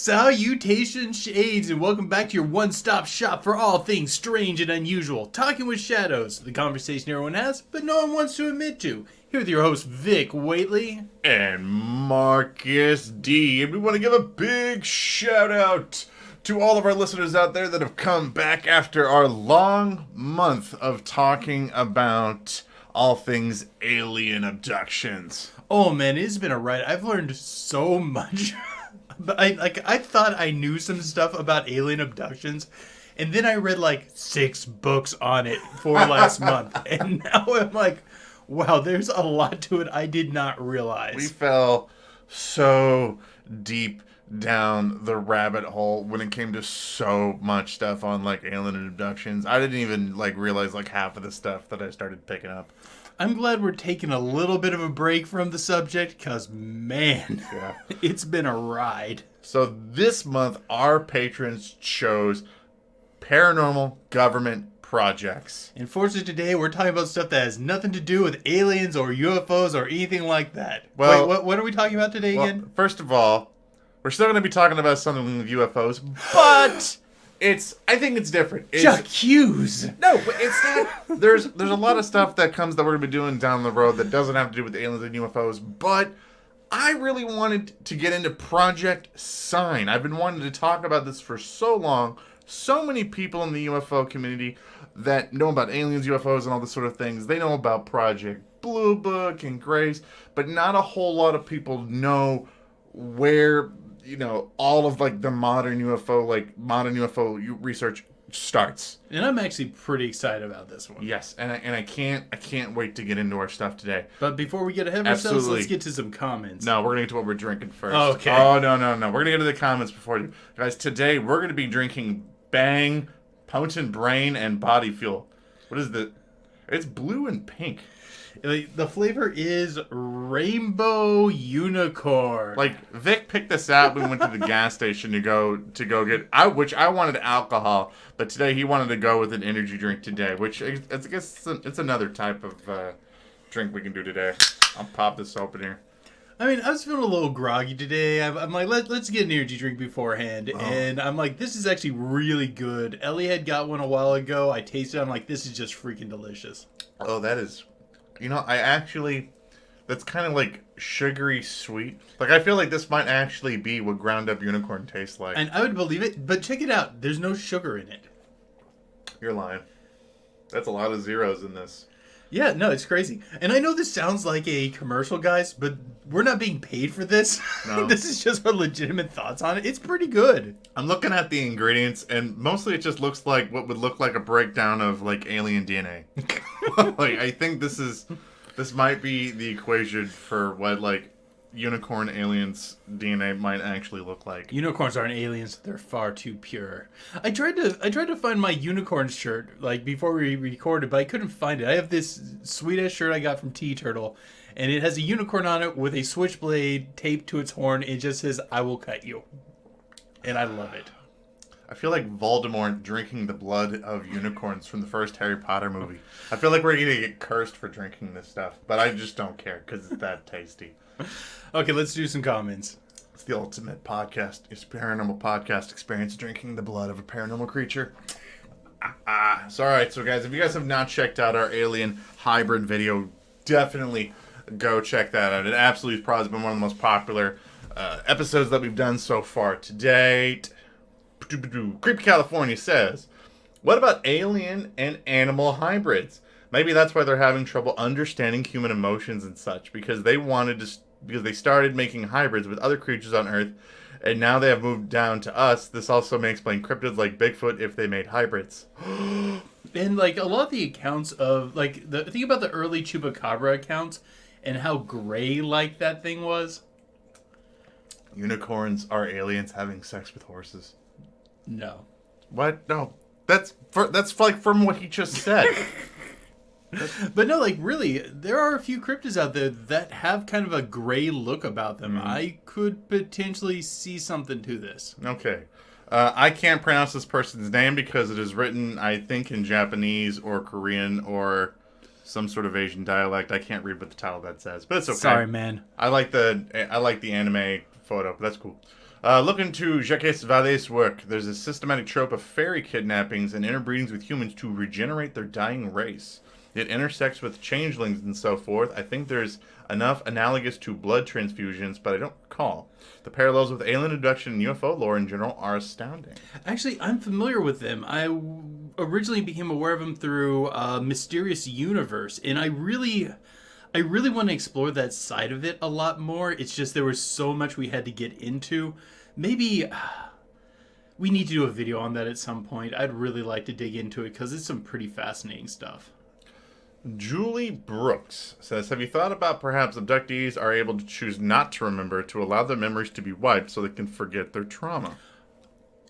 Salutations, Shades, and welcome back to your one-stop shop for all things strange and unusual. Talking with Shadows, the conversation everyone has, but no one wants to admit to. Here with your host, Vic Waitley. And Marcus D. And we want to give a big shout-out to all of our listeners out there that have come back after our long month of talking about all things alien abductions. Oh man, it's been a ride. I've learned so much. But I thought I knew some stuff about alien abductions, and then I read like 6 books on it for last month, and now I'm like, wow, there's a lot to it I did not realize. We fell so deep down the rabbit hole when it came to so much stuff on like alien abductions. I didn't even like realize like half of the stuff that I started picking up. I'm glad we're taking a little bit of a break from the subject, because, man, It's been a ride. So this month, our patrons chose paranormal government projects. Unfortunately, today we're talking about stuff that has nothing to do with aliens or UFOs or anything like that. Well, wait, what are we talking about today again? First of all, we're still going to be talking about something with UFOs, but... I think it's different. Chuck Hughes. No, but it's not. There's a lot of stuff that comes that we're going to be doing down the road that doesn't have to do with aliens and UFOs, but I really wanted to get into Project Sign. I've been wanting to talk about this for so long. So many people in the UFO community that know about aliens, UFOs, and all this sort of things. They know about Project Blue Book and Grace, but not a whole lot of people know where... all of like the modern UFO research starts. And I'm actually pretty excited about this one. Yes, and I can't wait to get into our stuff today. But before we get ahead of ourselves, let's get to some comments. No, we're gonna get to what we're drinking first. Oh, okay. Oh no. We're gonna get to the comments before you guys. Today we're gonna be drinking Bang, Potent Brain, and Body Fuel. What is the? It's blue and pink. The flavor is Rainbow Unicorn. Like Vic picked this out. We went to the gas station to go get. Which I wanted alcohol, but today he wanted to go with an energy drink today. Which I guess it's another type of drink we can do today. I'll pop this open here. I mean, I was feeling a little groggy today. I'm like, let's get an energy drink beforehand. Oh. And I'm like, this is actually really good. Ellie had got one a while ago. I tasted it. I'm like, this is just freaking delicious. Oh, that is... that's kind of like sugary sweet. Like, I feel like this might actually be what ground up unicorn tastes like. And I would believe it, but check it out. There's no sugar in it. You're lying. That's a lot of zeros in this. Yeah, no, it's crazy. And I know this sounds like a commercial, guys, but we're not being paid for this. No. This is just our legitimate thoughts on it. It's pretty good. I'm looking at the ingredients, and mostly it just looks like what would look like a breakdown of, like, alien DNA. Like, I think this might be the equation for what, like, unicorn aliens' DNA might actually look like. Unicorns aren't aliens; they're far too pure. I tried to find my unicorn shirt like before we recorded, but I couldn't find it. I have this sweet ass shirt I got from Tea Turtle, and it has a unicorn on it with a switchblade taped to its horn. It just says, "I will cut you," and I love it. I feel like Voldemort drinking the blood of unicorns from the first Harry Potter movie. I feel like we're gonna get cursed for drinking this stuff, but I just don't care because it's that tasty. Okay, let's do some comments. It's the ultimate podcast. It's a paranormal podcast experience, drinking the blood of a paranormal creature. So, all right. So, guys, if you guys have not checked out our alien hybrid video, definitely go check that out. It absolutely has probably been one of the most popular episodes that we've done so far to date. Creepy California says, what about alien and animal hybrids? Maybe that's why they're having trouble understanding human emotions and such, because they started making hybrids with other creatures on Earth, and now they have moved down to us. This also may explain cryptids like Bigfoot if they made hybrids. And like a lot of the accounts of like think about the early Chupacabra accounts and how gray like that thing was. Unicorns are aliens having sex with horses. No. What? No. That's like from what he just said. But no, like really, there are a few cryptids out there that have kind of a gray look about them. I could potentially see something to this. Okay. I can't pronounce this person's name because it is written, I think, in Japanese or Korean or some sort of Asian dialect. I can't read what the title of that says, but it's okay. Sorry, man. I like the anime photo, but that's cool. Look into Jacques Vallée's work. There's a systematic trope of fairy kidnappings and interbreedings with humans to regenerate their dying race. It intersects with changelings and so forth. I think there's enough analogous to blood transfusions, but I don't recall. The parallels with alien abduction and UFO lore in general are astounding. Actually, I'm familiar with them. I originally became aware of them through Mysterious Universe, and I really want to explore that side of it a lot more. It's just there was so much we had to get into. Maybe we need to do a video on that at some point. I'd really like to dig into it because it's some pretty fascinating stuff. Julie Brooks says, have you thought about perhaps abductees are able to choose not to remember to allow their memories to be wiped so they can forget their trauma?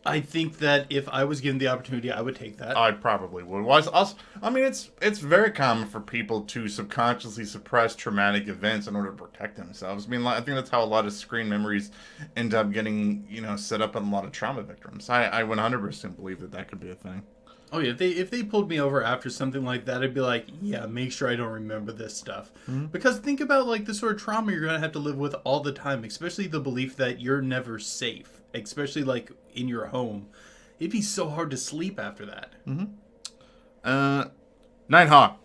I think that if I was given the opportunity, I would take that. I probably would. I mean, it's very common for people to subconsciously suppress traumatic events in order to protect themselves. I mean, I think that's how a lot of screen memories end up getting, set up in a lot of trauma victims. I 100% believe that could be a thing. Oh yeah, if they pulled me over after something like that, I'd be like, yeah, make sure I don't remember this stuff. Mm-hmm. Because think about like the sort of trauma you're gonna have to live with all the time, especially the belief that you're never safe, especially like in your home. It'd be so hard to sleep after that. Mm-hmm. Nighthawk,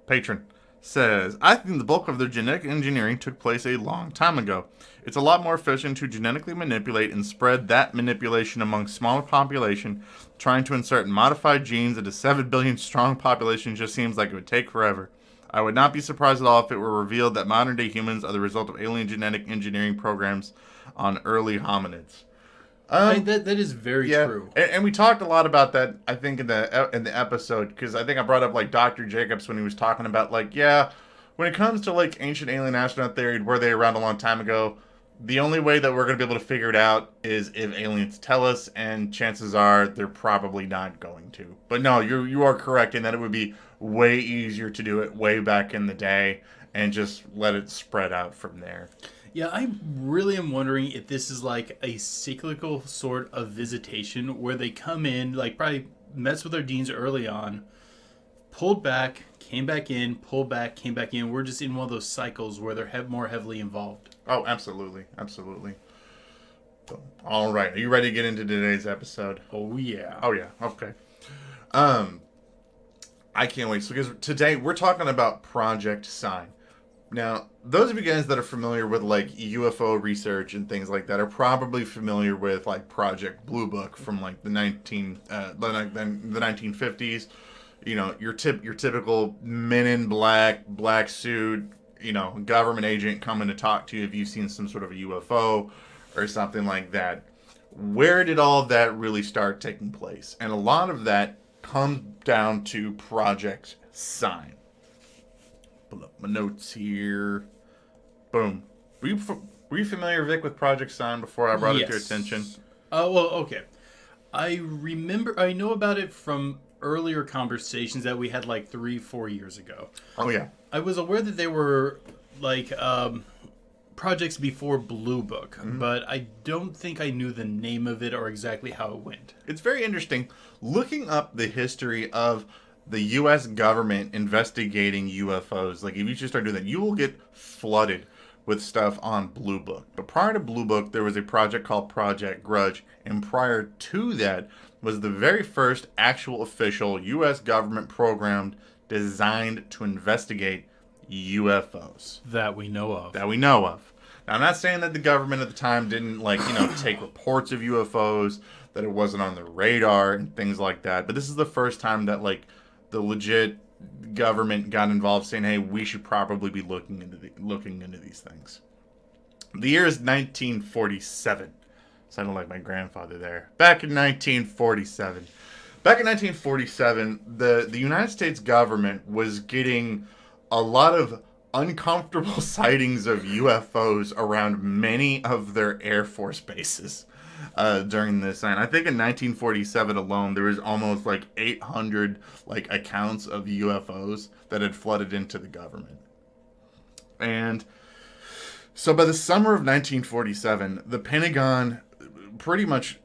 patron, says, I think the bulk of their genetic engineering took place a long time ago. It's a lot more efficient to genetically manipulate and spread that manipulation among smaller population. Trying to insert modified genes into 7 billion strong population just seems like it would take forever. I would not be surprised at all if it were revealed that modern day humans are the result of alien genetic engineering programs on early hominids. That is very true. And we talked a lot about that, I think, in the episode, because I think I brought up like Dr. Jacobs when he was talking about like, when it comes to like ancient alien astronaut theory, were they around a long time ago? The only way that we're going to be able to figure it out is if aliens tell us, and chances are they're probably not going to. But no, you are correct in that it would be way easier to do it way back in the day and just let it spread out from there. Yeah, I really am wondering if this is like a cyclical sort of visitation where they come in, like probably mess with our genes early on, pulled back, came back in, pulled back, came back in. We're just in one of those cycles where they're more heavily involved. Oh, absolutely. Absolutely. All right. Are you ready to get into today's episode? Oh, yeah. Oh, yeah. Okay. I can't wait. So, because today we're talking about Project Sign. Now, those of you guys that are familiar with like UFO research and things like that are probably familiar with like Project Blue Book from like the 1950s. Your typical men in black suit, government agent coming to talk to you if you've seen some sort of a UFO or something like that. Where did all of that really start taking place? And a lot of that comes down to Project Sign. Pull up my notes here. Boom. Were you familiar, Vic, with Project Sign before I brought it to your attention? Well, okay. I know about it from earlier conversations that we had like 3-4 years ago. Oh, yeah. I was aware that they were like projects before Blue Book, but I don't think I knew the name of it or exactly how it went. It's very interesting. Looking up the history of the U.S. government investigating UFOs, like if you just start doing that, you will get flooded with stuff on Blue Book. But prior to Blue Book, there was a project called Project Grudge, and prior to that was the very first actual official U.S. government program designed to investigate UFOs. That we know of. Now, I'm not saying that the government at the time didn't, take reports of UFOs, that it wasn't on the radar and things like that. But this is the first time that, the legit government got involved saying, hey, we should probably be looking into these things. The year is 1947. Sounded like my grandfather there. Back in 1947. The United States government was getting a lot of uncomfortable sightings of UFOs around many of their Air Force bases. during this. And I think in 1947 alone, there was almost like 800 like accounts of UFOs that had flooded into the government. And so by the summer of 1947, the Pentagon pretty much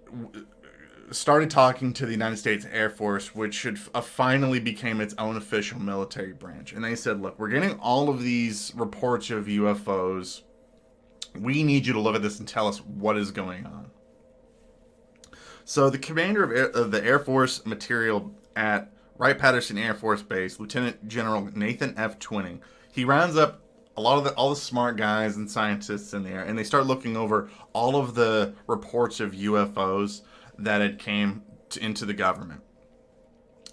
started talking to the United States Air Force, which should finally became its own official military branch. And they said, look, we're getting all of these reports of UFOs. We need you to look at this and tell us what is going on. So the commander of the Air Force material at Wright-Patterson Air Force Base, Lieutenant General Nathan F. Twining, he rounds up all the smart guys and scientists in there, and they start looking over all of the reports of UFOs that had came into the government.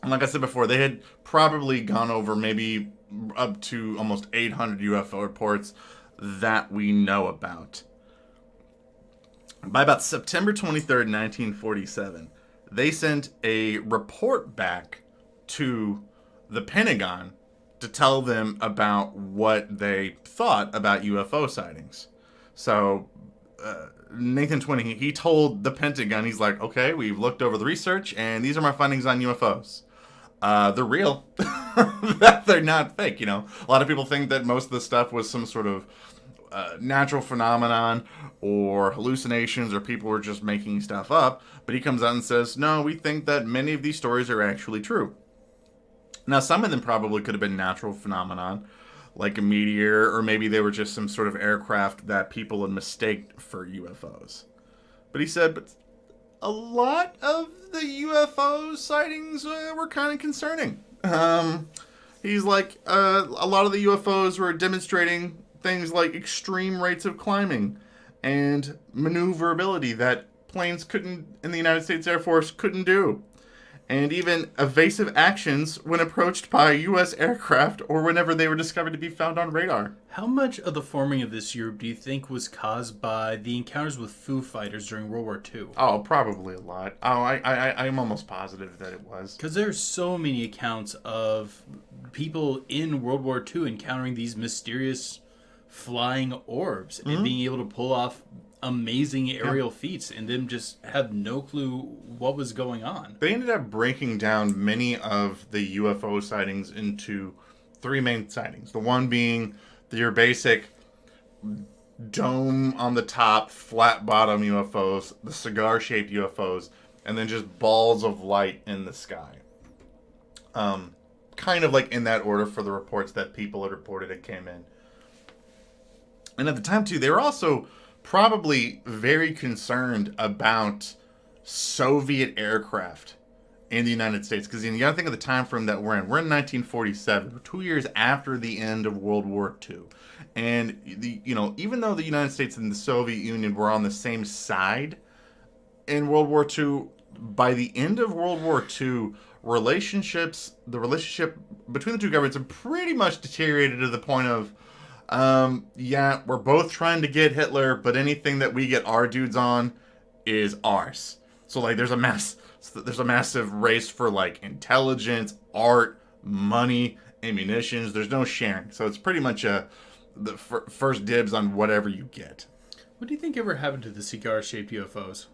And like I said before, they had probably gone over maybe up to almost 800 UFO reports that we know about. By about September 23rd, 1947, they sent a report back to the Pentagon to tell them about what they thought about UFO sightings. So Nathan Twining, he told the Pentagon, he's like, okay, we've looked over the research, and these are my findings on UFOs. They're real. They're not fake, you know. A lot of people think that most of the stuff was some sort of natural phenomenon or hallucinations or people were just making stuff up. But he comes out and says, no, we think that many of these stories are actually true. Now, some of them probably could have been natural phenomenon, like a meteor, or maybe they were just some sort of aircraft that people had mistaked for UFOs. But he said, but a lot of the UFO sightings were kind of concerning. He's like, a lot of the UFOs were demonstrating things like extreme rates of climbing and maneuverability that planes couldn't, in the United States Air Force, couldn't do. And even evasive actions when approached by U.S. aircraft or whenever they were discovered to be found on radar. How much of the forming of this group do you think was caused by the encounters with Foo Fighters during World War II? Oh, probably a lot. Oh, I'm almost positive that it was. Because there's so many accounts of people in World War II encountering these mysterious flying orbs and being able to pull off amazing aerial feats and them just have no clue what was going on. They ended up breaking down many of the UFO sightings into three main sightings. The one being your basic dome on the top, flat bottom UFOs, the cigar-shaped UFOs, and then just balls of light in the sky. Kind of like in that order for the reports that people had reported it came in. And at the time, too, they were also probably very concerned about Soviet aircraft in the United States. Because you got to think of the time frame that we're in. We're in 1947, 2 years after the end of World War II. And, even though the United States and the Soviet Union were on the same side in World War II, by the end of World War II, the relationship between the two governments had pretty much deteriorated to the point of, we're both trying to get Hitler, but anything that we get our dudes on is ours. So like, there's a massive race for like intelligence, art, money, ammunitions. There's no sharing. So it's pretty much the first dibs on whatever you get. What do you think ever happened to the cigar-shaped UFOs?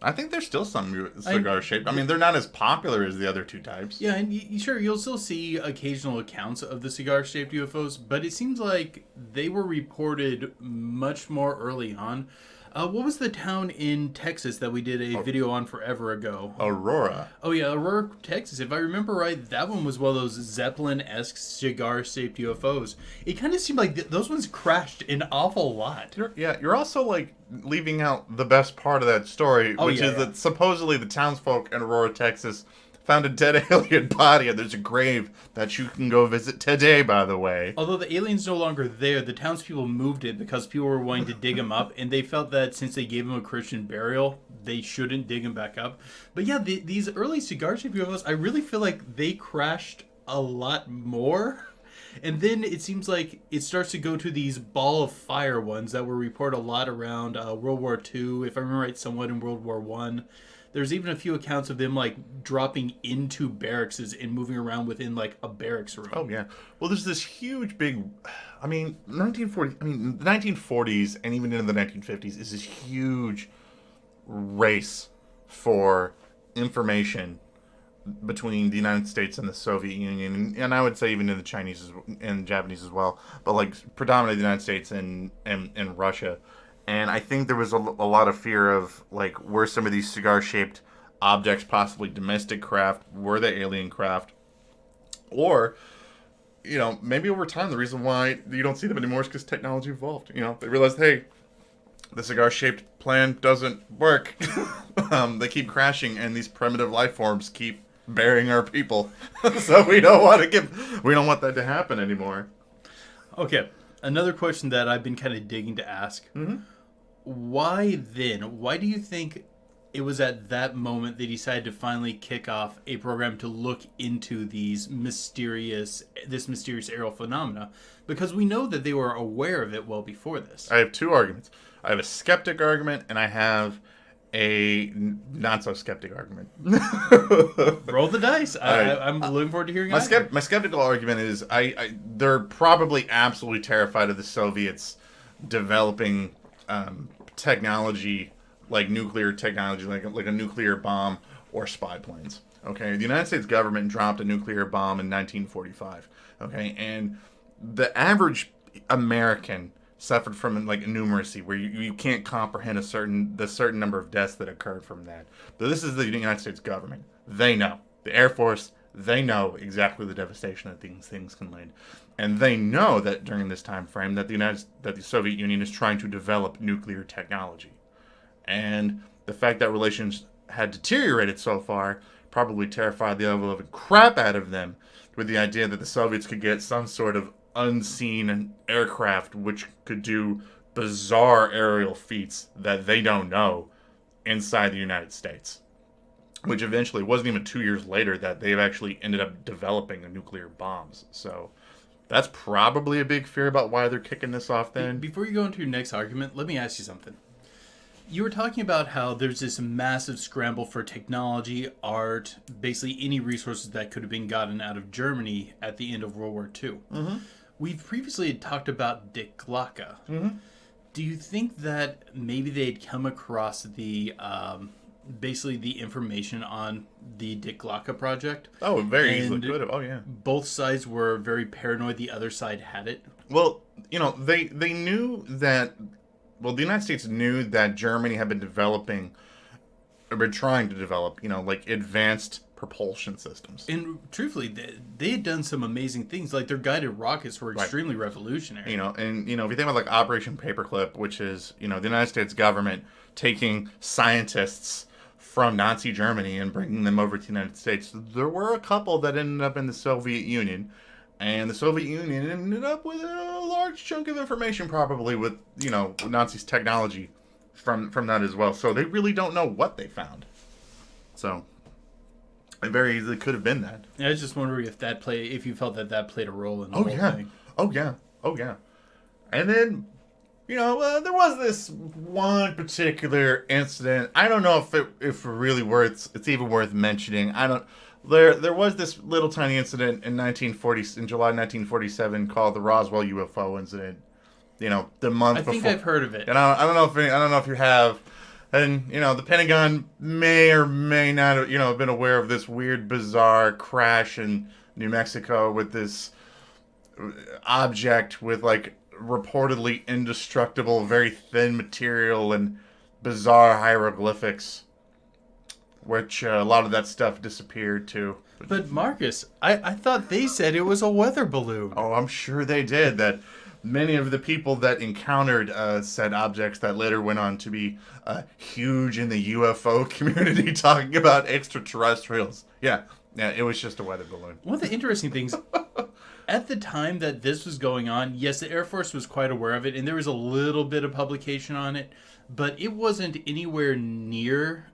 I think there's still some cigar-shaped. I mean, they're not as popular as the other two types. Yeah, and sure, you'll still see occasional accounts of the cigar-shaped UFOs, but it seems like they were reported much more early on. What was the town in Texas that we did a video on forever ago? Aurora. Oh, yeah, Aurora, Texas. If I remember right, that one was one of those Zeppelin-esque cigar-shaped UFOs. It kind of seemed like those ones crashed an awful lot. You're also, like, leaving out the best part of that story, which is that supposedly the townsfolk in Aurora, Texas, found a dead alien body, and there's a grave that you can go visit today, by the way. Although the alien's no longer there, the townspeople moved it because people were wanting to dig him up, and they felt that since they gave him a Christian burial, they shouldn't dig him back up. But yeah, these early cigar-shaped UFOs, I really feel like they crashed a lot more. And then it seems like it starts to go to these ball of fire ones that were reported a lot around World War II, if I remember right, somewhat in World War I. There's even a few accounts of them like dropping into barracks and moving around within like a barracks room. Oh yeah. Well, there's this huge big, the 1940s and even into the 1950s is this huge race for information between the United States and the Soviet Union, and I would say even in the Chinese and Japanese as well, but like predominantly the United States and Russia. And I think there was a lot of fear of like, were some of these cigar-shaped objects possibly domestic craft? Were they alien craft? Or, maybe over time the reason why you don't see them anymore is because technology evolved. They realized, hey, the cigar-shaped plan doesn't work. They keep crashing, and these primitive life forms keep burying our people. So we don't want that to happen anymore. Okay, another question that I've been kind of digging to ask. Mm-hmm. Why then? Why do you think it was at that moment they decided to finally kick off a program to look into this mysterious aerial phenomena? Because we know that they were aware of it well before this. I have two arguments. I have a skeptic argument, and I have a not-so-skeptic argument. Roll the dice. I'm looking forward to hearing my skeptical argument is they're probably absolutely terrified of the Soviets developing technology, like nuclear technology, like a nuclear bomb or spy planes. Okay, the United States government dropped a nuclear bomb in 1945. Okay, and the average American suffered from like numeracy, where you can't comprehend the certain number of deaths that occurred from that. But this is the United States government. They know. The Air Force, they know exactly the devastation that these things can lead. And they know that during this time frame that the Soviet Union is trying to develop nuclear technology. And the fact that relations had deteriorated so far probably terrified the living crap out of them, with the idea that the Soviets could get some sort of unseen aircraft which could do bizarre aerial feats that they don't know inside the United States. Which eventually wasn't even 2 years later that they've actually ended up developing nuclear bombs. So that's probably a big fear about why they're kicking this off then. Before you go into your next argument, let me ask you something. You were talking about how there's this massive scramble for technology, art, basically any resources that could have been gotten out of Germany at the end of World War II. Mm-hmm. We've previously talked about Dick Glocka. Mm-hmm. Do you think that maybe they'd come across the basically the information on the Dick Glocka project? Oh, very easily could have. Oh, yeah. Both sides were very paranoid the other side had it? Well, they knew that... Well, the United States knew that Germany had been developing, or been trying to develop, like advanced propulsion systems. And truthfully, they had done some amazing things. Like their guided rockets were extremely revolutionary. And if you think about like Operation Paperclip, which is, the United States government taking scientists from Nazi Germany and bringing them over to the United States, there were a couple that ended up in the Soviet Union. And the Soviet Union ended up with a large chunk of information, probably with, Nazis' technology from that as well. So they really don't know what they found. So it very easily could have been that. I was just wondering if you felt that played a role in the whole thing. Oh yeah. And then, there was this one particular incident. I don't know if it's even worth mentioning. There was this little tiny incident in July 1947 called the Roswell UFO incident. The month before. I think I've heard of it. And I don't know if you have. And the Pentagon may or may not have been aware of this weird, bizarre crash in New Mexico with this object with like reportedly indestructible, very thin material and bizarre hieroglyphics. Which a lot of that stuff disappeared too. But Marcus, I thought they said it was a weather balloon. Oh, I'm sure they did. That many of the people that encountered said objects that later went on to be huge in the UFO community, talking about extraterrestrials. Yeah, it was just a weather balloon. One of the interesting things, at the time that this was going on, yes, the Air Force was quite aware of it, and there was a little bit of publication on it, but it wasn't anywhere near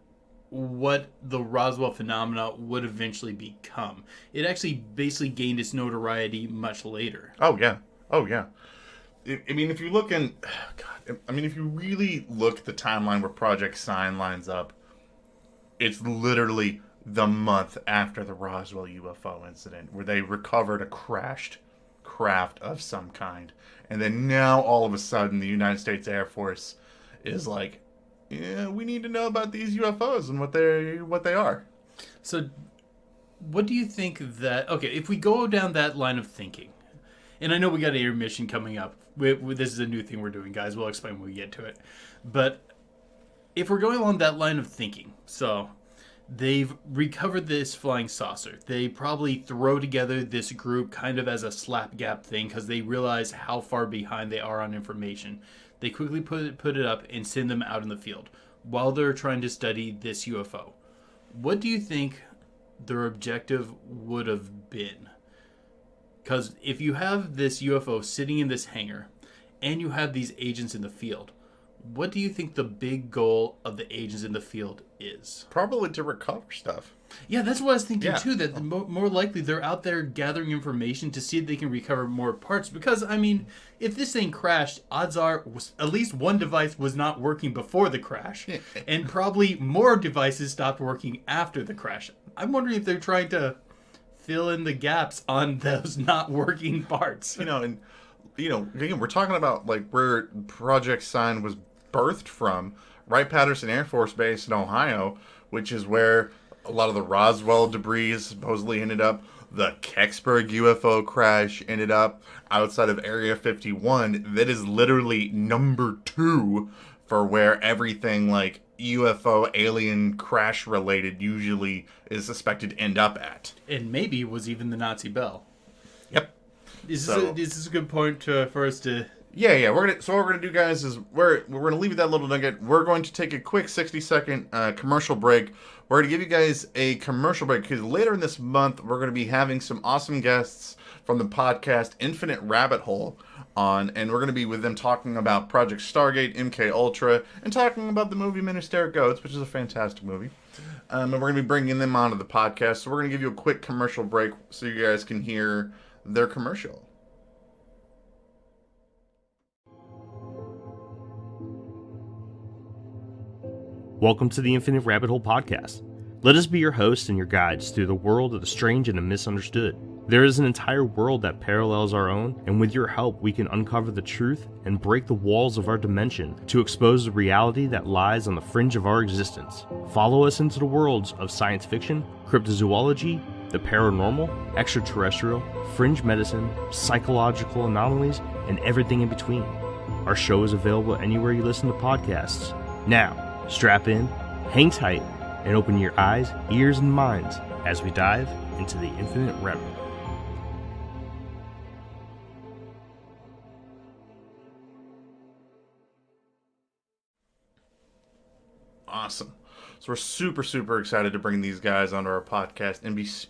what the Roswell phenomena would eventually become. It actually basically gained its notoriety much later. Oh yeah. If you look if you really look at the timeline where Project Sign lines up, it's literally the month after the Roswell UFO incident, where they recovered a crashed craft of some kind. And then now all of a sudden the United States Air Force is like yeah, we need to know about these UFOs and what they are. So, what do you think that... Okay, if we go down that line of thinking, and I know we got an intermission coming up. This is a new thing we're doing, guys. We'll explain when we get to it. But if we're going along that line of thinking, so they've recovered this flying saucer. They probably throw together this group kind of as a slapgap thing because they realize how far behind they are on information. They quickly put it up and send them out in the field while they're trying to study this UFO. What do you think their objective would have been? Because if you have this UFO sitting in this hangar and you have these agents in the field, what do you think the big goal of the agents in the field is? Probably to recover stuff. Yeah, that's what I was thinking too, that more likely they're out there gathering information to see if they can recover more parts. Because, I mean, if this thing crashed, odds are at least one device was not working before the crash. And probably more devices stopped working after the crash. I'm wondering if they're trying to fill in the gaps on those not working parts. And again, we're talking about like where Project Sign was birthed from, Wright-Patterson Air Force Base in Ohio, which is where a lot of the Roswell debris supposedly ended up. The Kecksburg UFO crash ended up outside of Area 51. That is literally number 2 for where everything like UFO alien crash related usually is suspected to end up at. And maybe it was even the Nazi bell. Yep. Is this a good point for us to... Yeah. What we're gonna do, guys, is we're gonna leave you that little nugget. We're going to take a quick 60-second commercial break. We're gonna give you guys a commercial break because later in this month we're gonna be having some awesome guests from the podcast Infinite Rabbit Hole on, and we're gonna be with them talking about Project Stargate, MK Ultra, and talking about the movie Ministerial Goats, which is a fantastic movie. And we're gonna be bringing them onto the podcast. So we're gonna give you a quick commercial break so you guys can hear their commercial. Welcome to the Infinite Rabbit Hole podcast. Let us be your hosts and your guides through the world of the strange and the misunderstood. There is an entire world that parallels our own, and with your help we can uncover the truth and break the walls of our dimension to expose the reality that lies on the fringe of our existence. Follow us into the worlds of science fiction, cryptozoology, the paranormal, extraterrestrial, fringe medicine, psychological anomalies, and everything in between. Our show is available anywhere you listen to podcasts. Now, strap in, hang tight, and open your eyes, ears, and minds as we dive into the infinite rabbit hole. Awesome. So we're super excited to bring these guys onto our podcast,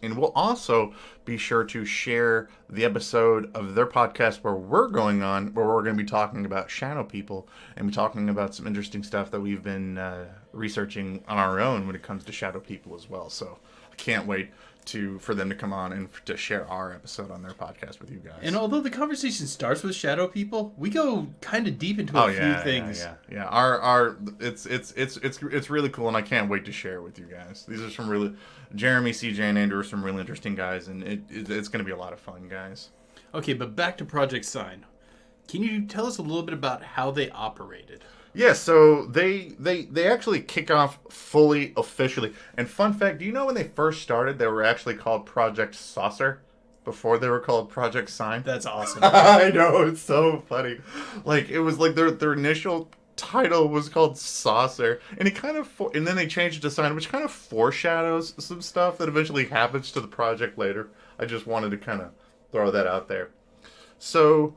and we'll also be sure to share the episode of their podcast where we're going to be talking about shadow people and be talking about some interesting stuff that we've been researching on our own when it comes to shadow people as well. So I can't wait for them to come on and to share our episode on their podcast with you guys. And although the conversation starts with shadow people, we go kind of deep into a few things. Yeah. It's really cool, and I can't wait to share it with you guys. These are some really Jeremy, CJ, and Andrew are some really interesting guys, and it's going to be a lot of fun, guys. Okay, but back to Project Sign. Can you tell us a little bit about how they operated? Yeah, so they actually kick off fully officially. And fun fact, do you know when they first started, they were actually called Project Saucer before they were called Project Sign? That's awesome. I know, it's so funny. Like, it was like their initial title was called Saucer, and and then they changed it to Sign, which kind of foreshadows some stuff that eventually happens to the project later. I just wanted to kind of throw that out there. So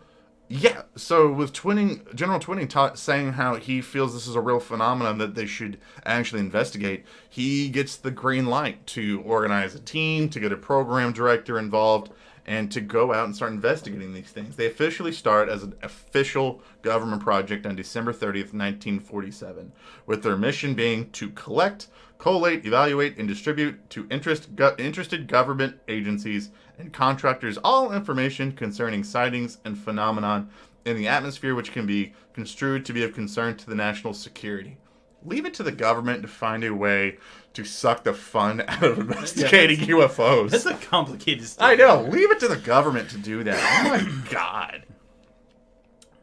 with General Twinning saying how he feels this is a real phenomenon that they should actually investigate, he gets the green light to organize a team, to get a program director involved, and to go out and start investigating these things. They officially start as an official government project on December 30th, 1947, with their mission being to collect, collate, evaluate, and distribute to interested government agencies and contractors all information concerning sightings and phenomenon in the atmosphere which can be construed to be of concern to the national security. Leave it to the government to find a way to suck the fun out of investigating UFOs. That's a complicated story. I know. Leave it to the government to do that. Oh my God.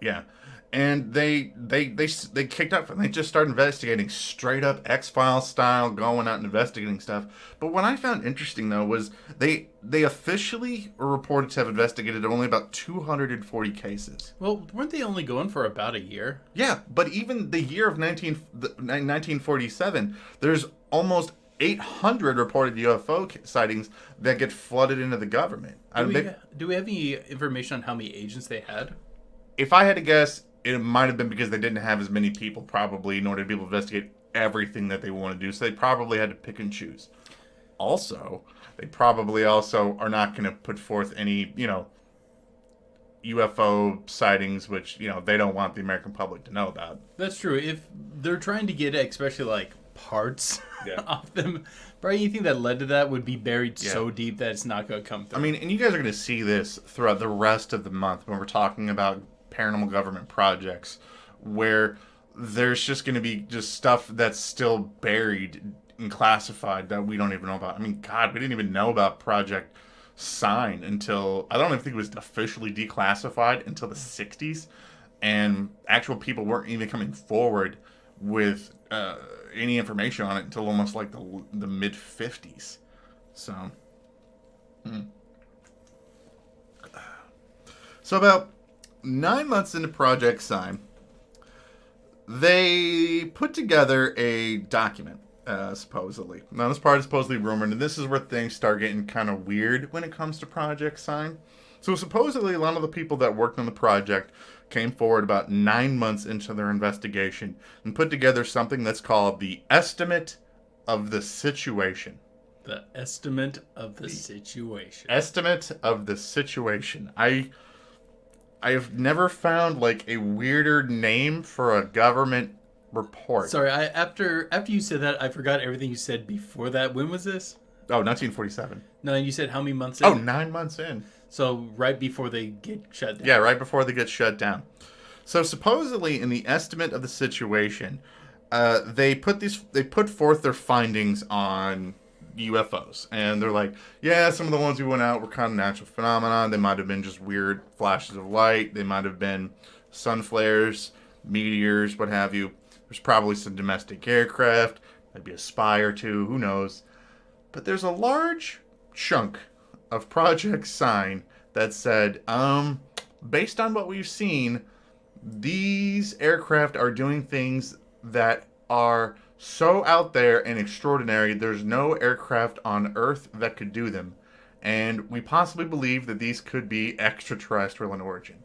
Yeah. And they kicked up and they just started investigating straight up X-Files style, going out and investigating stuff. But what I found interesting though was they officially were reported to have investigated only about 240 cases. Well, weren't they only going for about a year? Yeah, but even the year of 1947, there's almost 800 reported UFO sightings that get flooded into the government. Do we have any information on how many agents they had? If I had to guess, it might have been because they didn't have as many people probably in order to be able to investigate everything that they want to do. So they probably had to pick and choose. Also, they probably also are not going to put forth any, UFO sightings, which, they don't want the American public to know about. That's true. If they're trying to get, especially like parts off them, probably anything that led to that would be buried so deep that it's not going to come through. I mean, and you guys are going to see this throughout the rest of the month when we're talking about paranormal government projects, where there's just going to be just stuff that's still buried and classified that we don't even know about. I mean, God, we didn't even know about Project Sign until, I don't even think it was officially declassified until the 60s, and actual people weren't even coming forward with any information on it until almost like the mid 50s. So about 9 months into Project Sign, they put together a document, supposedly. Now, this part is supposedly rumored, and this is where things start getting kind of weird when it comes to Project Sign. So, supposedly, a lot of the people that worked on the project came forward about 9 months into their investigation and put together something that's called the Estimate of the Situation. The estimate of the situation. Estimate of the Situation. I've never found like a weirder name for a government report. Sorry, after you said that, I forgot everything you said before that. When was this? Oh, 1947. No, you said how many months in? Oh, 9 months in. So right before they get shut down. Yeah, right before they get shut down. So supposedly in the Estimate of the Situation, they put forth their findings on UFOs, and they're like, yeah, some of the ones we went out were kind of natural phenomenon. They might have been just weird flashes of light. They might have been sun flares, meteors, what have you. There's probably some domestic aircraft, maybe a spy or two, who knows. But there's a large chunk of Project Sign that said, based on what we've seen, these aircraft are doing things that are so out there and extraordinary, there's no aircraft on Earth that could do them. And we possibly believe that these could be extraterrestrial in origin.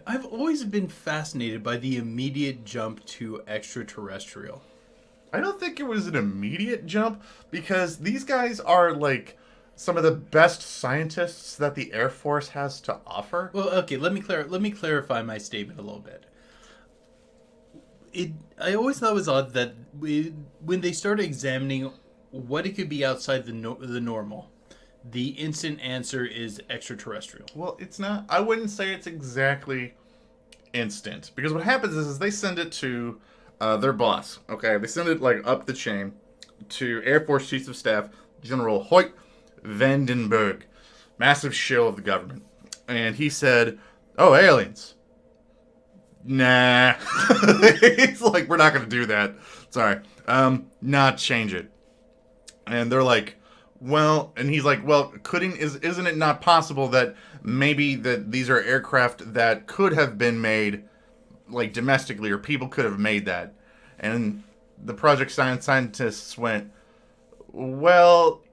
I've always been fascinated by the immediate jump to extraterrestrial. I don't think it was an immediate jump, because these guys are like some of the best scientists that the Air Force has to offer. Well, okay, let me clarify my statement a little bit. I always thought it was odd that when they started examining what it could be outside the normal, the instant answer is extraterrestrial. Well, it's not. I wouldn't say it's exactly instant, because what happens is they send it to their boss. Okay, they send it like up the chain to Air Force Chief of Staff General Hoyt Vandenberg, massive shill of the government, and he said, "Oh, aliens." Nah. He's like, we're not going to do that. Sorry. Not change it. And they're like, well, and he's like, well, isn't it not possible that maybe that these are aircraft that could have been made like domestically, or people could have made that? And the Project Science scientists went, well,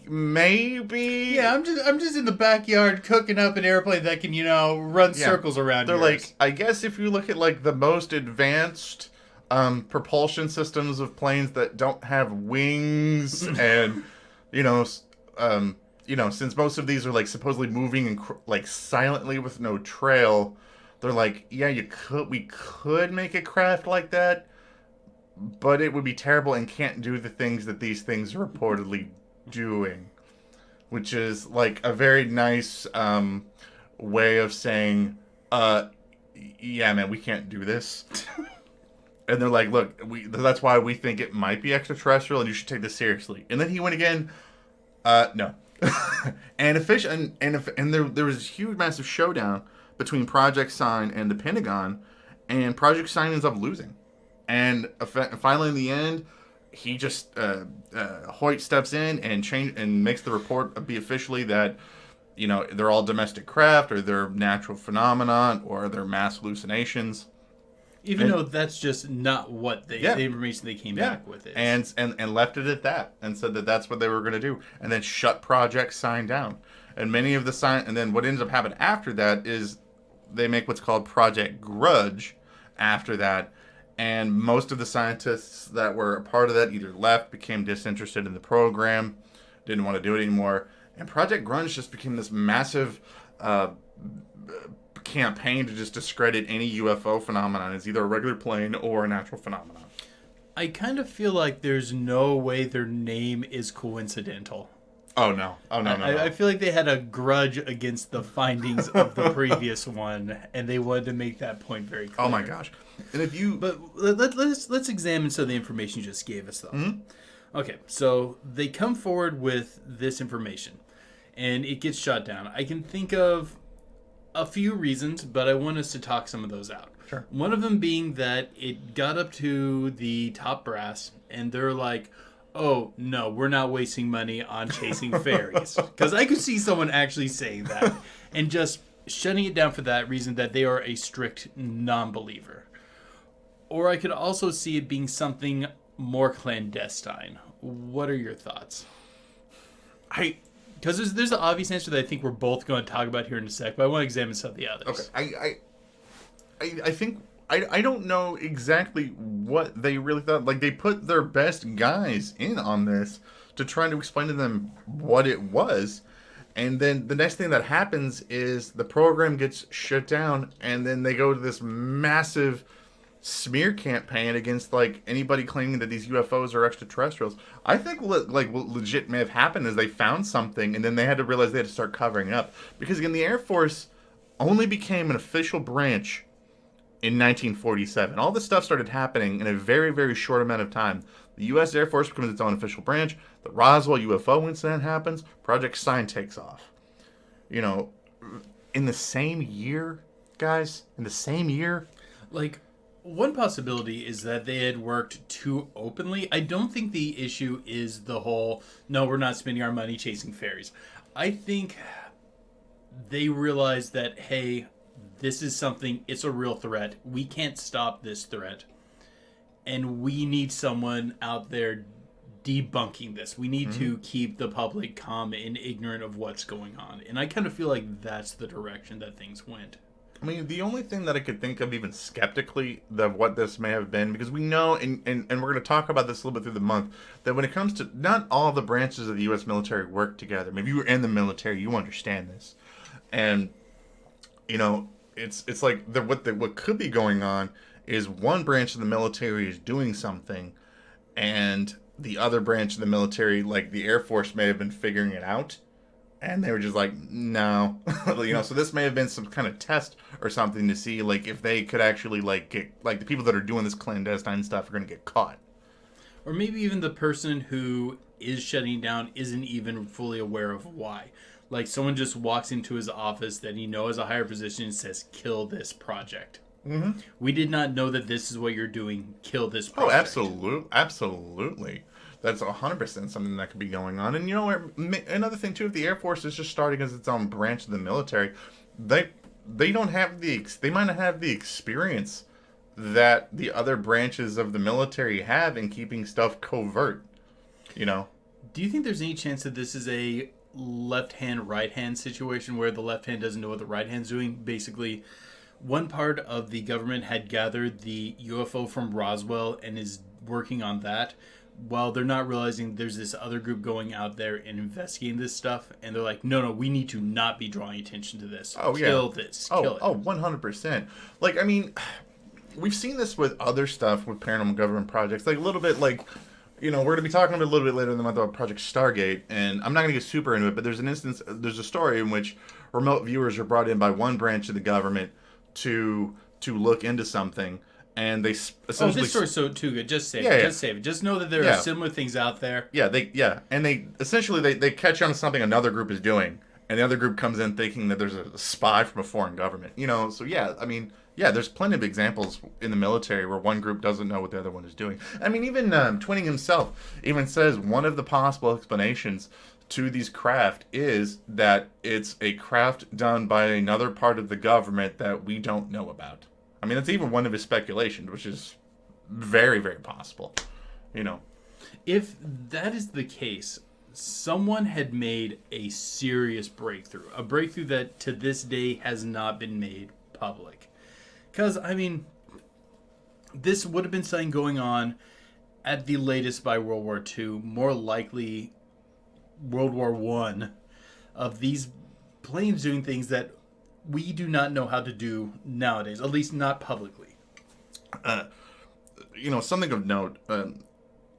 maybe. Yeah, I'm just in the backyard cooking up an airplane that can, run circles around. They're yours. like, I guess if you look at like the most advanced propulsion systems of planes that don't have wings, and since most of these are like supposedly moving and like silently with no trail, they're like, yeah, we could make a craft like that, but it would be terrible and can't do the things that these things are reportedly doing, which is like a very nice way of saying, yeah, man, we can't do this. And they're like, look, that's why we think it might be extraterrestrial, and you should take this seriously. And then he went again, no. And there was a huge, massive showdown between Project Sign and the Pentagon, and Project Sign ends up losing. And finally, in the end, he just Hoyt steps in and makes the report be officially that, you know, they're all domestic craft, or they're natural phenomenon, or they're mass hallucinations. Even though that's just not what the information they came back with is. And left it at that, and said that that's what they were going to do, and then shut Project Sign down. And many of the and then what ends up happening after that is they make what's called Project Grudge after that. And most of the scientists that were a part of that either left, became disinterested in the program, didn't want to do it anymore. And Project Grudge just became this massive campaign to just discredit any UFO phenomenon as either a regular plane or a natural phenomenon. I kind of feel like there's no way their name is coincidental. Oh, no. I feel like they had a grudge against the findings of the previous one, and they wanted to make that point very clear. Oh, my gosh. And if you... But let's examine some of the information you just gave us, though. Mm-hmm. Okay, so they come forward with this information, and it gets shot down. I can think of a few reasons, but I want us to talk some of those out. Sure. One of them being that it got up to the top brass, and they're like, oh, no, we're not wasting money on chasing fairies. Because I could see someone actually saying that and just shutting it down for that reason, that they are a strict non-believer. Or I could also see it being something more clandestine. What are your thoughts? Because there's an obvious answer that I think we're both going to talk about here in a sec, but I want to examine some of the others. Okay, I think I don't know exactly what they really thought. Like, they put their best guys in on this to try to explain to them what it was, and then the next thing that happens is the program gets shut down, and then they go to this massive smear campaign against like anybody claiming that these UFOs are extraterrestrials. I think what legit may have happened is they found something, and then they had to realize they had to start covering it up, because again, the Air Force only became an official branch in 1947. All this stuff started happening in a very, very short amount of time. The U.S. Air Force becomes its own official branch. The Roswell UFO incident happens. Project Sign takes off. You know, in the same year, guys, Like, one possibility is that they had worked too openly. I don't think the issue is the whole, no, we're not spending our money chasing fairies. I think they realized that, hey, this is something, it's a real threat. We can't stop this threat. And we need someone out there debunking this. We need to keep the public calm and ignorant of what's going on. And I kind of feel like that's the direction that things went. I mean, the only thing that I could think of even skeptically of what this may have been, because we know, and we're going to talk about this a little bit through the month, that when it comes to, not all the branches of the U.S. military work together. Maybe you were in the military, you understand this. And, you know, it's like what could be going on is one branch of the military is doing something, and the other branch of the military, like the Air Force, may have been figuring it out, and they were just like, no. You know, so this may have been some kind of test or something to see, like, if they could actually, like, get, like, the people that are doing this clandestine stuff are going to get caught. Or maybe even the person who is shutting down isn't even fully aware of why. Like, someone just walks into his office that he knows is a higher position and says, kill this project. Mm-hmm. We did not know that this is what you're doing. Kill this project. Oh, absolutely. That's 100% something that could be going on. And, you know, another thing, too, if the Air Force is just starting as its own branch of the military, they don't have they might not have the experience that the other branches of the military have in keeping stuff covert, you know? Do you think there's any chance that this is a left-hand, right-hand situation where the left hand doesn't know what the right hand's doing? Basically, one part of the government had gathered the UFO from Roswell and is working on that, while they're not realizing there's this other group going out there and investigating this stuff, and they're like, no, we need to not be drawing attention to this. Kill this. Kill it. 100%. Like, I mean, we've seen this with other stuff with paranormal government projects, like a little bit like, you know, we're going to be talking a little bit later in the month about Project Stargate, and I'm not going to get super into it, but there's a story in which remote viewers are brought in by one branch of the government to look into something, and they essentially... Oh, this story's so too good. Just save it. Just save it. Just know that there are similar things out there. And they essentially they catch on to something another group is doing, and the other group comes in thinking that there's a spy from a foreign government. You know, so yeah, I mean, Yeah, there's plenty of examples in the military where one group doesn't know what the other one is doing. I mean, even Twining himself even says one of the possible explanations to these craft is that it's a craft done by another part of the government that we don't know about. I mean, that's even one of his speculations, which is very, very possible. You know. If that is the case, someone had made a serious breakthrough. A breakthrough that to this day has not been made public. Because, I mean, this would have been something going on at the latest by World War II, more likely World War I, of these planes doing things that we do not know how to do nowadays, at least not publicly. Something of note,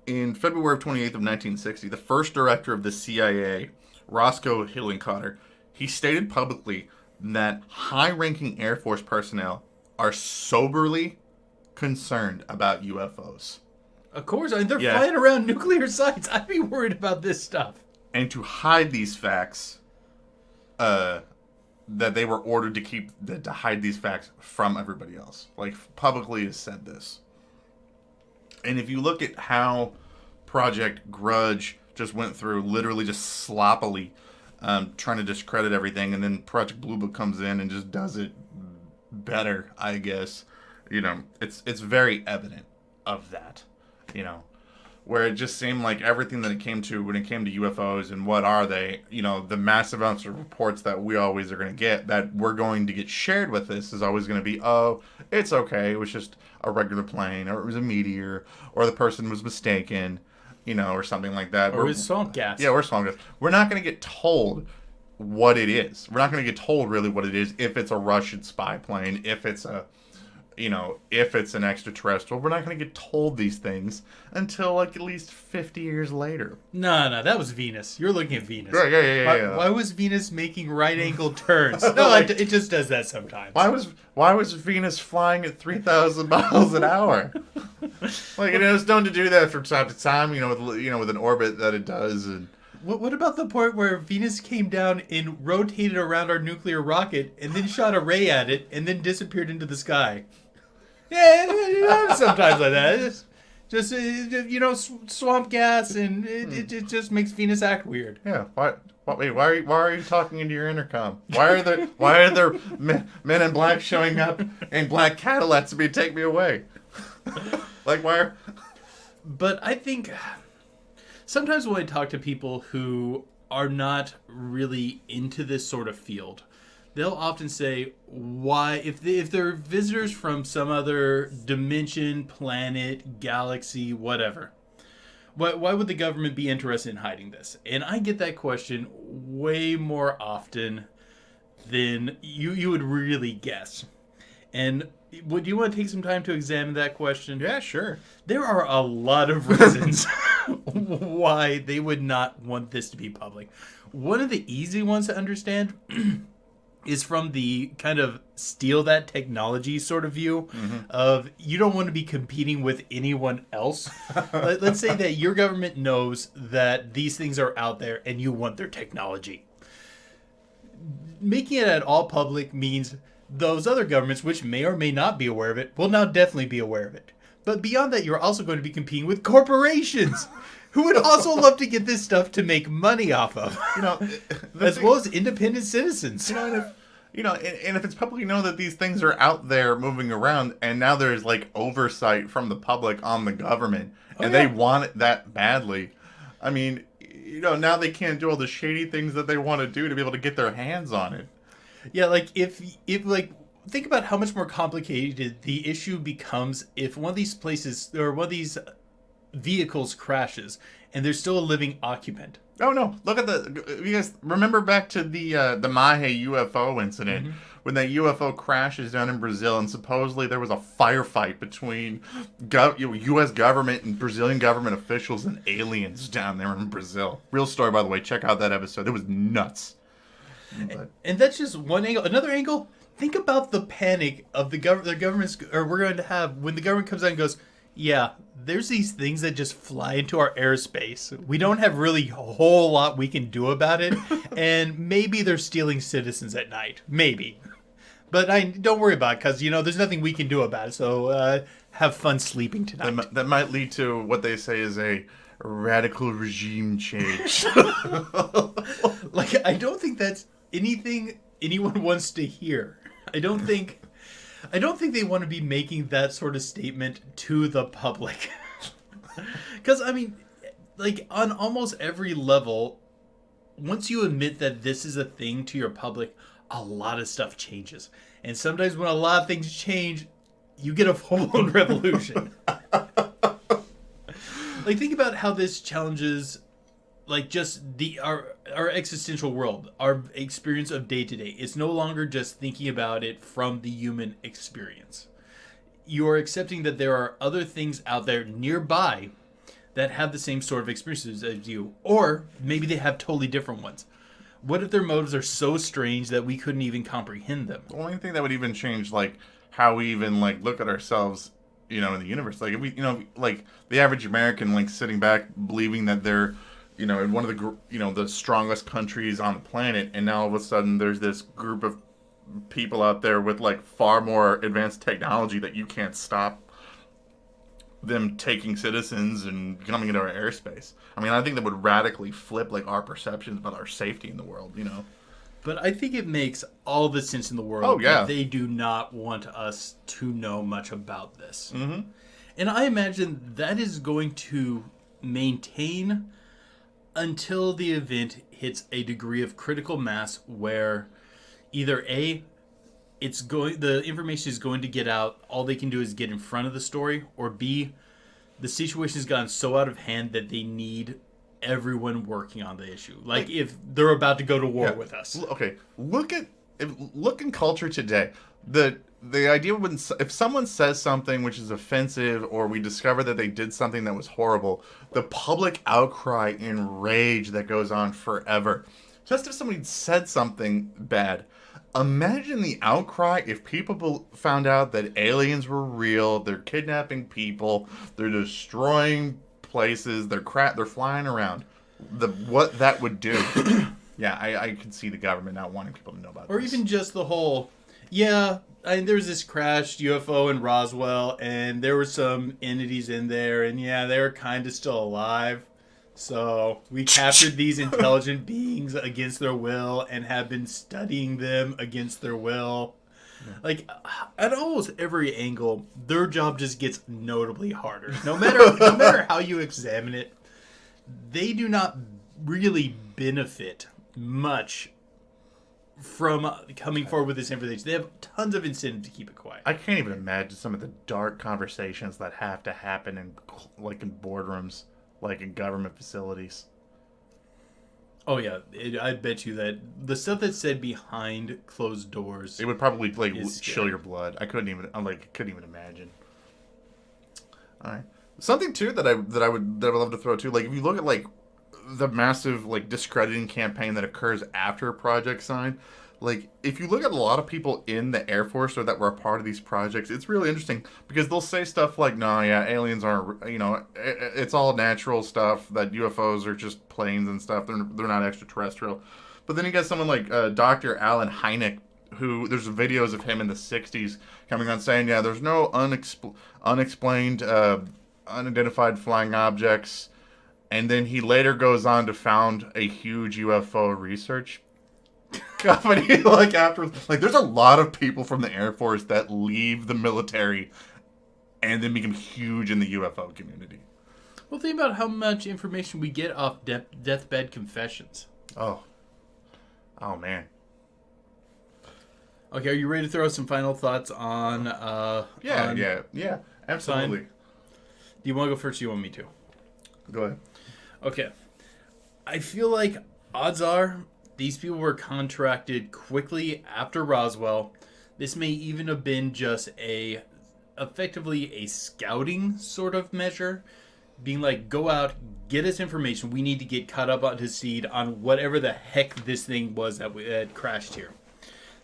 in February of 28th of 1960, the first director of the CIA, Roscoe Hillenkotter, he stated publicly that high-ranking Air Force personnel are soberly concerned about UFOs. Of course, I mean, they're flying around nuclear sites. I'd be worried about this stuff. And to hide these facts, that they were ordered to hide these facts from everybody else. Like, publicly has said this. And if you look at how Project Grudge just went through, literally just sloppily trying to discredit everything, and then Project Blue Book comes in and just does it better, I guess. It's very evident of that, where it just seemed like everything that it came to when it came to UFOs and what are they, the massive amounts of reports that we always are going to get, that we're going to get shared with this, is always going to be, oh, it's okay, it was just a regular plane, or it was a meteor, or the person was mistaken, or something like that. Or it was swamp gas. Yeah, or swamp gas. We're not going to get told what it is. We're not going to get told really what it is, if it's a Russian spy plane, if it's if it's an extraterrestrial. We're not going to get told these things until at least 50 years later. No, that was Venus. You're looking at Venus. Yeah. Why was Venus making right-angle turns? No, it just does that sometimes. Why was Venus flying at 3,000 miles an hour? It's known to do that from time to time. With an orbit that it does. And what about the point where Venus came down and rotated around our nuclear rocket and then shot a ray at it and then disappeared into the sky? Yeah, sometimes like that. It's just swamp gas, and it just makes Venus act weird. Yeah. Why are you talking into your intercom? Why are there men in black showing up in black Cadillacs to take me away? Why? But I think sometimes when I talk to people who are not really into this sort of field, they'll often say, why, if they're visitors from some other dimension, planet, galaxy, whatever, why would the government be interested in hiding this? And I get that question way more often than you would really guess. And would you want to take some time to examine that question? Yeah, sure. There are a lot of reasons why they would not want this to be public. One of the easy ones to understand is from the kind of steal that technology sort of view of you don't want to be competing with anyone else. Let's say that your government knows that these things are out there and you want their technology. Making it at all public means those other governments, which may or may not be aware of it, will now definitely be aware of it. But beyond that, you're also going to be competing with corporations who would also love to get this stuff to make money off of. As well as independent citizens. And if it's publicly known that these things are out there moving around, and now there's oversight from the public on the government, they want it that badly. I mean, now they can't do all the shady things that they want to do to be able to get their hands on it. Yeah, if think about how much more complicated the issue becomes if one of these places or one of these vehicles crashes and there's still a living occupant. Oh no! Look at you guys remember back to the Mahe UFO incident when that UFO crashes down in Brazil, and supposedly there was a firefight between U.S. government and Brazilian government officials and aliens down there in Brazil. Real story, by the way. Check out that episode. It was nuts. And that's just one angle. Another angle. Think about the panic of the government's, or we're going to have when the government comes out and goes, yeah, there's these things that just fly into our airspace. We don't have really a whole lot we can do about it. And maybe they're stealing citizens at night. Maybe. But don't worry about it, because, there's nothing we can do about it. So have fun sleeping tonight. That might lead to what they say is a radical regime change. I don't think that's anything anyone wants to hear. I don't think they want to be making that sort of statement to the public. Because, on almost every level, once you admit that this is a thing to your public, a lot of stuff changes. And sometimes when a lot of things change, you get a full-blown revolution. Think about how this challenges, just our existential world, our experience of day-to-day. It's no longer just thinking about it from the human experience. You are accepting that there are other things out there nearby that have the same sort of experiences as you. Or maybe they have totally different ones. What if their motives are so strange that we couldn't even comprehend them? The only thing that would even change, how we even, look at ourselves, in the universe. If we, the average American, sitting back, believing that they're, in one of the, the strongest countries on the planet, and now all of a sudden there's this group of people out there with, far more advanced technology that you can't stop them taking citizens and coming into our airspace. I think that would radically flip our perceptions about our safety in the world, But I think it makes all the sense in the world that they do not want us to know much about this. Mm-hmm. And I imagine that is going to maintain until the event hits a degree of critical mass where either the information is going to get out, all they can do is get in front of the story, or B, the situation has gotten so out of hand that they need everyone working on the issue. If they're about to go to war with us. Okay, look in culture today. The idea when if someone says something which is offensive, or we discover that they did something that was horrible, the public outcry and rage that goes on forever. Just if somebody said something bad. Imagine the outcry if people found out that aliens were real, they're kidnapping people, they're destroying places, they're flying around. What that would do. Yeah, I could see the government not wanting people to know about this. Or even just the whole, there was this crashed UFO in Roswell, and there were some entities in there, and they were kind of still alive. So we captured these intelligent beings against their will and have been studying them against their will. Yeah. At almost every angle, their job just gets notably harder. No matter how you examine it, they do not really benefit much from coming forward with this information. They have tons of incentive to keep it quiet. I can't even imagine some of the dark conversations that have to happen in boardrooms. In government facilities. Oh yeah, I bet you that the stuff that's said behind closed doors. It would probably chill your blood. I couldn't even imagine. All right, something too that I would love to throw too. If you look at the massive discrediting campaign that occurs after a project sign. If you look at a lot of people in the Air Force or that were a part of these projects, it's really interesting because they'll say stuff aliens aren't, it's all natural stuff, that UFOs are just planes and stuff. They're not extraterrestrial. But then you got someone like Dr. Alan Hynek, who there's videos of him in the 60s coming on saying, there's no unexplained, unidentified flying objects. And then he later goes on to found a huge UFO research company after there's a lot of people from the Air Force that leave the military and then become huge in the UFO community. Well, think about how much information we get off deathbed confessions. Oh man. Okay, are you ready to throw some final thoughts on Yeah, absolutely. Do you want to go first or you want me to? Go ahead. Okay. I feel like odds are these people were contracted quickly after Roswell. This may even have been just effectively a scouting sort of measure. Being go out, get us information. We need to get caught up on to speed on whatever the heck this thing was that had crashed here.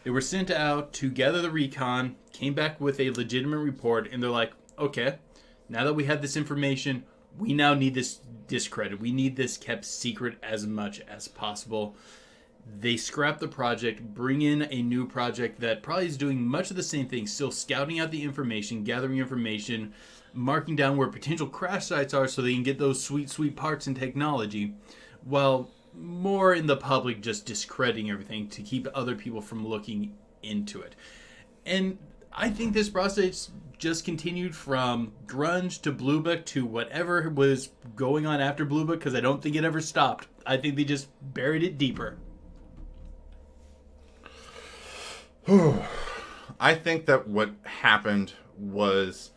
They were sent out to gather the recon, came back with a legitimate report, and they're okay, now that we have this information, we now need this discredited. We need this kept secret as much as possible. They scrap the project, bring in a new project that probably is doing much of the same thing, still scouting out the information, gathering information, marking down where potential crash sites are so they can get those sweet, sweet parts and technology, while more in the public just discrediting everything to keep other people from looking into it. And I think this process just continued from Grudge to Blue Book to whatever was going on after Blue Book, because I don't think it ever stopped. I think they just buried it deeper. I think that what happened was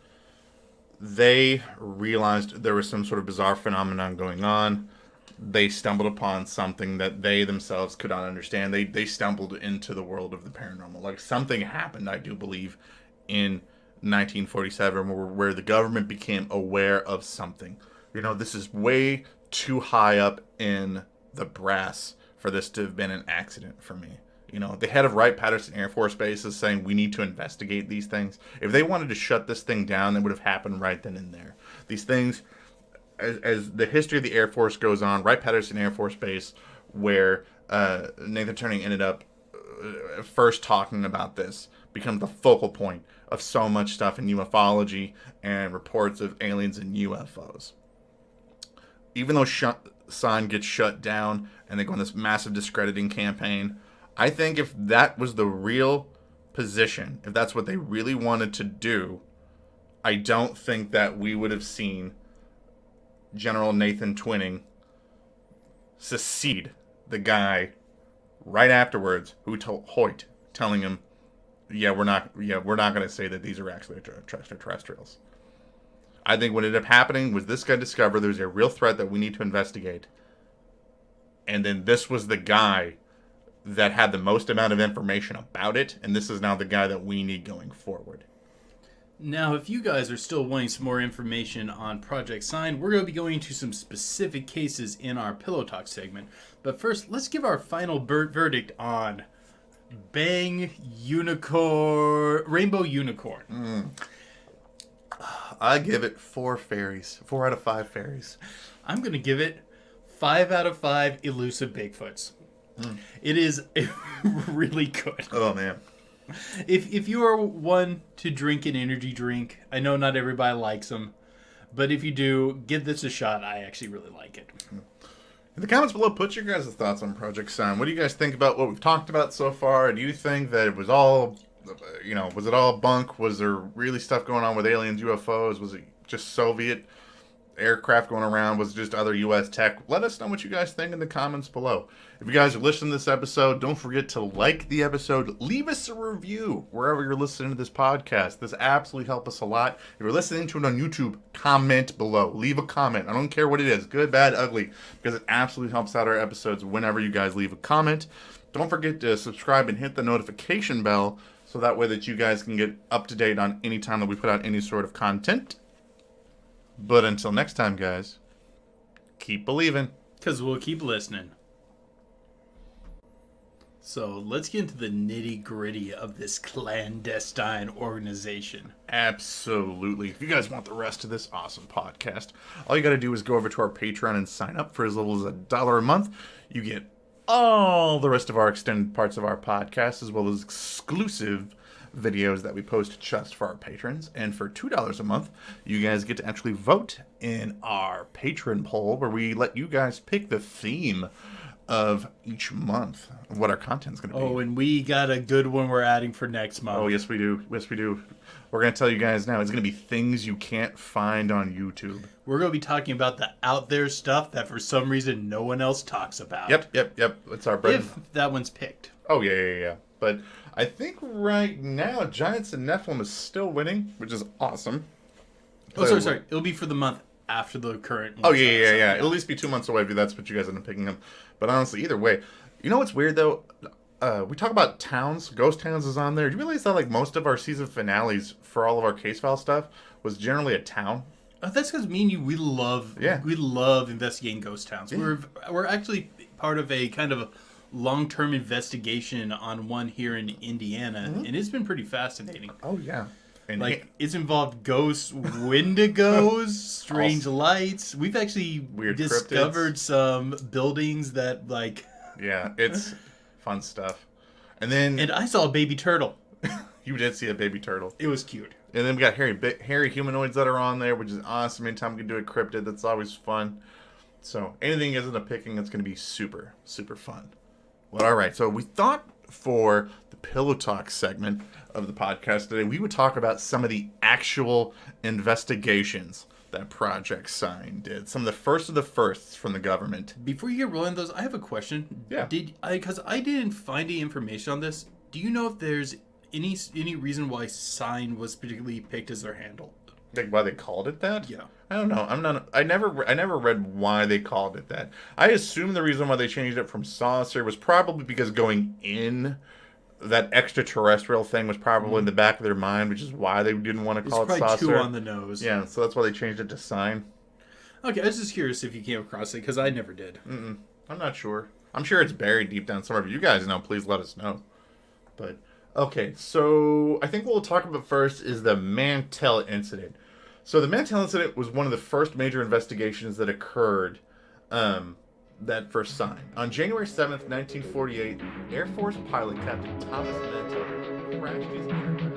they realized there was some sort of bizarre phenomenon going on. They stumbled upon something that they themselves could not understand. They stumbled into the world of the paranormal. Like, something happened, I do believe, in 1947 where the government became aware of something. You know, this is way too high up in the brass for this to have been an accident for me. You know, the head of Wright-Patterson Air Force Base is saying we need to investigate these things. If they wanted to shut this thing down, it would have happened right then and there. These things, as the history of the Air Force goes on, Wright-Patterson Air Force Base, where Nathan Turning ended up first talking about this, becomes the focal point of so much stuff in ufology and reports of aliens and UFOs. Even though Sign gets shut down and they go on this massive discrediting campaign, I think if that was the real position, if that's what they really wanted to do, I don't think that we would have seen General Nathan Twining succeed the guy right afterwards who told Hoyt, telling him, we're not going to say that these are actually extraterrestrials. I think what ended up happening was this guy discovered there's a real threat that we need to investigate. And then this was the guy that had the most amount of information about it, and this is now the guy that we need going forward. Now, if you guys are still wanting some more information on Project Sign, we're going to be going into some specific cases in our Pillow Talk segment. But first, let's give our final verdict on Rainbow Unicorn. I give it 4 fairies. 4 out of 5 fairies. I'm going to give it 5 out of 5 elusive Bigfoots. It is really good. Oh, man. If you are one to drink an energy drink, I know not everybody likes them, but if you do, give this a shot. I actually really like it. In the comments below, put your guys' thoughts on Project Sign. What do you guys think about what we've talked about so far? Do you think that it was all, was it all bunk? Was there really stuff going on with aliens, UFOs? Was it just Soviet aircraft going around? Was it just other U.S. tech? Let us know what you guys think in the comments below. If you guys are listening to this episode, don't forget to like the episode. Leave us a review wherever you're listening to this podcast. This absolutely helps us a lot. If you're listening to it on YouTube, comment below. Leave a comment. I don't care what it is, good, bad, ugly, because it absolutely helps out our episodes whenever you guys leave a comment. Don't forget to subscribe and hit the notification bell so that way that you guys can get up to date on any time that we put out any sort of content. But until next time, guys, keep believing. Because we'll keep listening. So let's get into the nitty-gritty of this clandestine organization. Absolutely. If you guys want the rest of this awesome podcast, all you got to do is go over to our Patreon and sign up for as little as $1 a month. You get all the rest of our extended parts of our podcast, as well as exclusive videos that we post just for our patrons. And for $2 a month, you guys get to actually vote in our patron poll, where we let you guys pick the theme of each month, what our content's going to be. Oh, and we got a good one we're adding for next month. Oh, yes, we do. Yes, we do. We're going to tell you guys now. It's going to be things you can't find on YouTube. We're going to be talking about the out there stuff that for some reason no one else talks about. Yep. It's our bread. If that one's picked. Oh, yeah. But I think right now, Giants and Nephilim is still winning, which is awesome. Oh, sorry. It'll be for the month after the current one. Oh, yeah. It'll at least be 2 months away if that's what you guys end up picking them. But honestly, either way, you know what's weird, though? We talk about towns. Ghost Towns is on there. Do you realize that most of our season finales for all of our case file stuff was generally a town? That's because me and you, we love investigating ghost towns. Yeah. We're actually part of a kind of long-term investigation on one here in Indiana, and it's been pretty fascinating. Oh, yeah. And it's involved ghosts, wendigos, strange lights. We've actually discovered some buildings that, Yeah, it's Fun stuff. And then And I saw a baby turtle. you did see a baby turtle. It was cute. And then we got hairy humanoids that are on there, which is awesome. Anytime we can do a cryptid, that's always fun. So anything isn't a picking, that's going to be super, super fun. Well, all right. So we thought for the Pillow Talk segment of the podcast today, we would talk about some of the actual investigations that Project Sign did. Some of the firsts from the government. Before you get rolling those, I have a question. Yeah. Because I didn't find any information on this. Do you know if there's any reason why Sign was particularly picked as their handle? Like why they called it that? Yeah. I don't know. I never read why they called it that. I assume the reason why they changed it from saucer was probably because going in, that extraterrestrial thing was probably in the back of their mind, which is why they didn't want to call it It's probably saucer. too on the nose. Yeah, so that's why they changed it to sign. Okay, I was just curious if you came across it, because I never did. I'm not sure. I'm sure it's buried deep down somewhere. If you guys know, please let us know. But, okay, so I think what we'll talk about first is the Mantell incident. So the Mantell incident was one of the first major investigations that occurred that first sign. On January 7th, 1948, Air Force pilot Captain Thomas Mantell crashed his aircraft